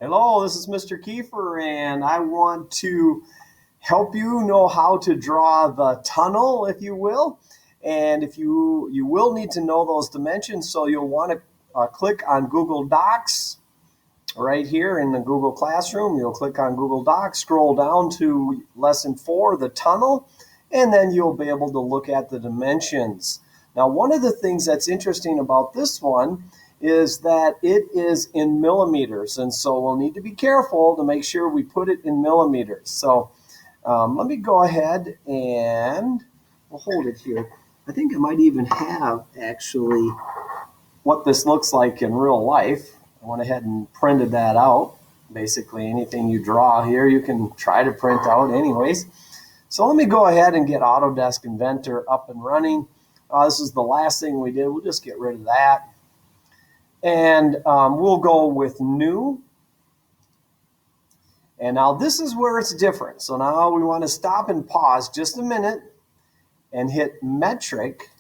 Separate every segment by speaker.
Speaker 1: Hello, this is Mr. Kieffer, and I want to help you know how to draw the tunnel, if you will. And if you will need to know those dimensions, so you'll want to click on Google Docs right here in the Google Classroom. You'll click on Google Docs, scroll down to Lesson 4, the tunnel, and then you'll be able to look at the dimensions. Now, one of the things that's interesting about this one is that it is in millimeters, and so we'll need to be careful to make sure we put it in millimeters. So let me go ahead and we'll hold it here. I think I might even have actually what this looks like in real life. I went ahead and printed that out. Basically, anything you draw here, you can try to print out anyways. So let me go ahead and get Autodesk Inventor up and running. This is the last thing we did. We'll just get rid of that. And we'll go with new. And now this is where it's different. So now we want to stop and pause just a minute and hit metric.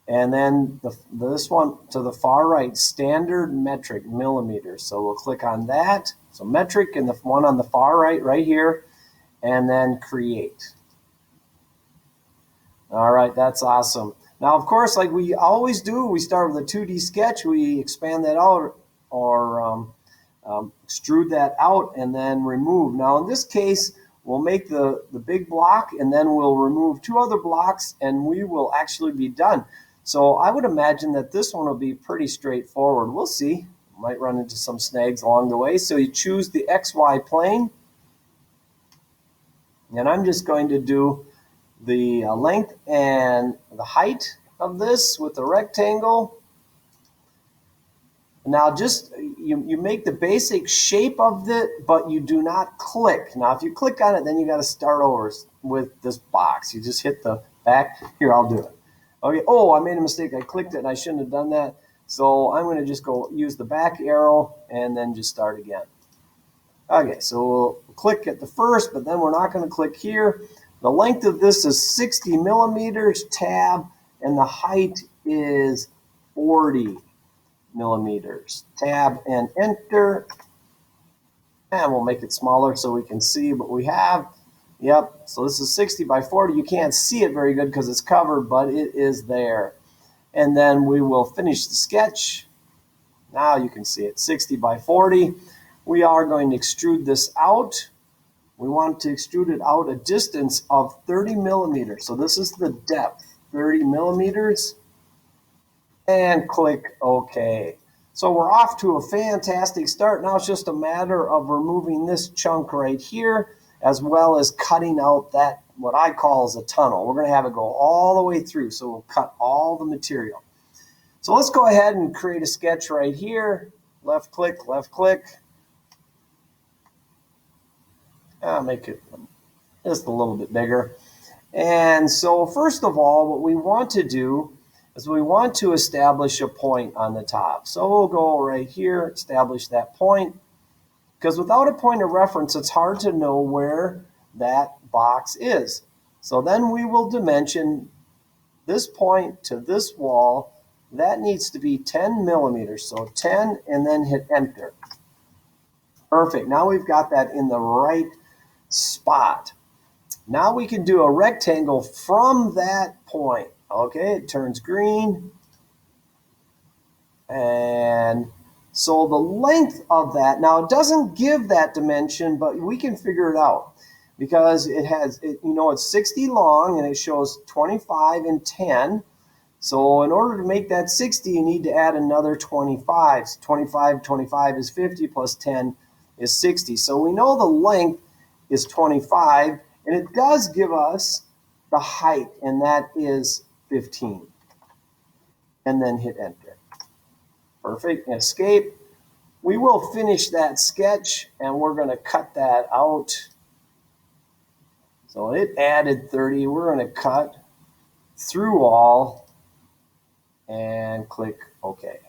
Speaker 1: And then this one to the far right, standard metric millimeters. So we'll click on that. So metric and the one on the far right here, and then create. All right, that's awesome. Now, of course, like we always do, we start with a 2D sketch, we expand that out or extrude that out and then remove. Now, in this case, we'll make the big block and then we'll remove two other blocks and we will actually be done. So I would imagine that this one will be pretty straightforward. We'll see. Might run into some snags along the way. So you choose the XY plane. And I'm just going to do the length and the height of this with the rectangle. Now just you make the basic shape of it, but you do not click. Now if you click on it, then you got to start over with this box. You just hit the back. Here, I'll do it. Okay, oh, I made a mistake. I clicked it and I shouldn't have done that. So I'm going to just go use the back arrow and then just start again. Okay, so we'll click at the first, but then we're not going to click here. The length of this is 60 millimeters, tab, and the height is 40 millimeters. Tab and enter. And we'll make it smaller so we can see what we have. Yep, so this is 60 by 40. You can't see it very good because it's covered, but it is there. And then we will finish the sketch. Now you can see it, 60 by 40. We are going to extrude this out. We want to extrude it out a distance of 30 millimeters. So this is the depth, 30 millimeters. And click OK. So we're off to a fantastic start. Now it's just a matter of removing this chunk right here, as well as cutting out that, what I call is a tunnel. We're going to have it go all the way through, so we'll cut all the material. So let's go ahead and create a sketch right here. Left click. I'll make it just a little bit bigger. And so first of all, what we want to do is we want to establish a point on the top. So we'll go right here, establish that point. Because without a point of reference, it's hard to know where that box is. So then we will dimension this point to this wall. That needs to be 10 millimeters. So 10 and then hit enter. Perfect. Now we've got that in the right spot. Now we can do a rectangle from that point. Okay, it turns green. And so the length of that, now it doesn't give that dimension, but we can figure it out because it has, it's 60 long and it shows 25 and 10. So in order to make that 60, you need to add another 25. So 25 is 50 plus 10 is 60. So we know the length is 25, and it does give us the height, and that is 15. And then hit enter. Perfect. Escape. We will finish that sketch and we're going to cut that out. So it added 30. We're going to cut through all and click OK.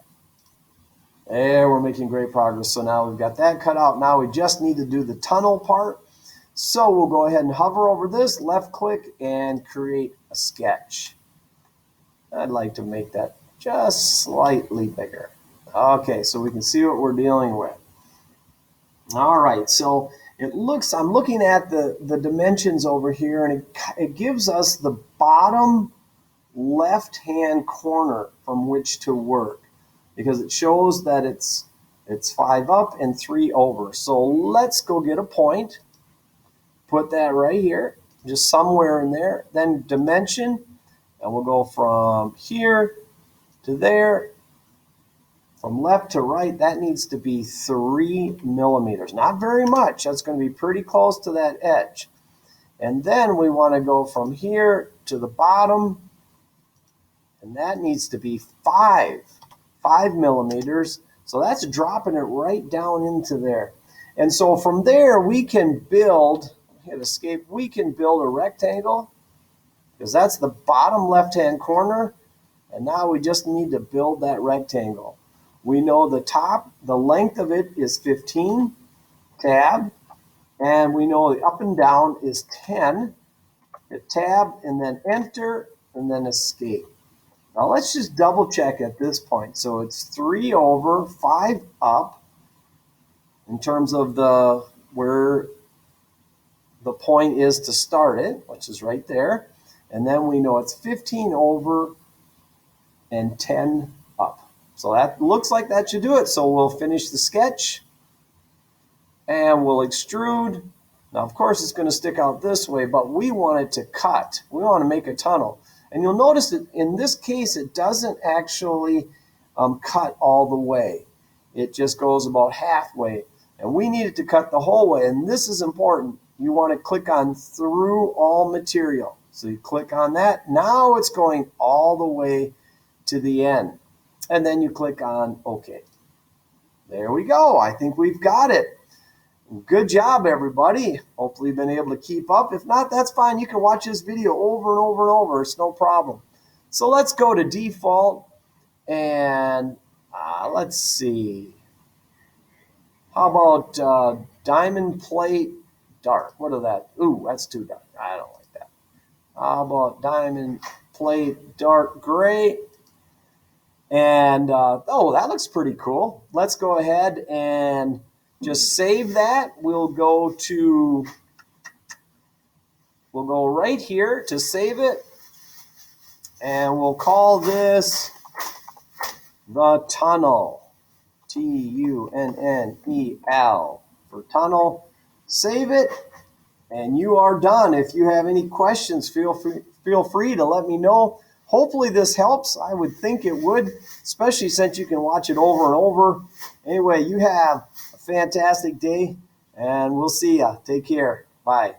Speaker 1: There, we're making great progress. So now we've got that cut out. Now we just need to do the tunnel part. So we'll go ahead and hover over this, left click, and create a sketch. I'd like to make that just slightly bigger. Okay, so we can see what we're dealing with. All right, so it looks, I'm looking at the dimensions over here, and it gives us the bottom left-hand corner from which to work, because it shows that it's 5 up and 3 over. So let's go get a point, put that right here, just somewhere in there, then dimension, and we'll go from here to there. From left to right, that needs to be 3 millimeters. Not very much. That's going to be pretty close to that edge. And then we want to go from here to the bottom, and that needs to be 5 millimeters. So that's dropping it right down into there. And so from there, we can build, hit escape, we can build a rectangle, because that's the bottom left-hand corner. And now we just need to build that rectangle. We know the length of it is 15, tab, and we know the up and down is 10. Hit tab and then enter and then escape. Now let's just double check at this point. So it's 3 over, 5 up in terms of where the point is to start it, which is right there. And then we know it's 15 over and 10 up. So that looks like that should do it. So we'll finish the sketch and we'll extrude. Now, of course, it's going to stick out this way, but we want it to cut. We want to make a tunnel. And you'll notice that in this case, it doesn't actually cut all the way. It just goes about halfway. And we need it to cut the whole way. And this is important. You want to click on through all material. So you click on that. Now it's going all the way to the end. And then you click on OK. There we go. I think we've got it. Good job, everybody. Hopefully you've been able to keep up. If not, that's fine. You can watch this video over and over and over. It's no problem. So let's go to default. And let's see. How about diamond plate dark? What is that? Ooh, that's too dark. I don't like that. How about diamond plate dark gray? And, oh, that looks pretty cool. Let's go ahead and just save that. We'll go right here to save it. And we'll call this the tunnel. Tunnel for tunnel. Save it. And you are done. If you have any questions, feel free to let me know. Hopefully this helps. I would think it would, especially since you can watch it over and over. Anyway, you have a fantastic day, and we'll see ya. Take care. Bye.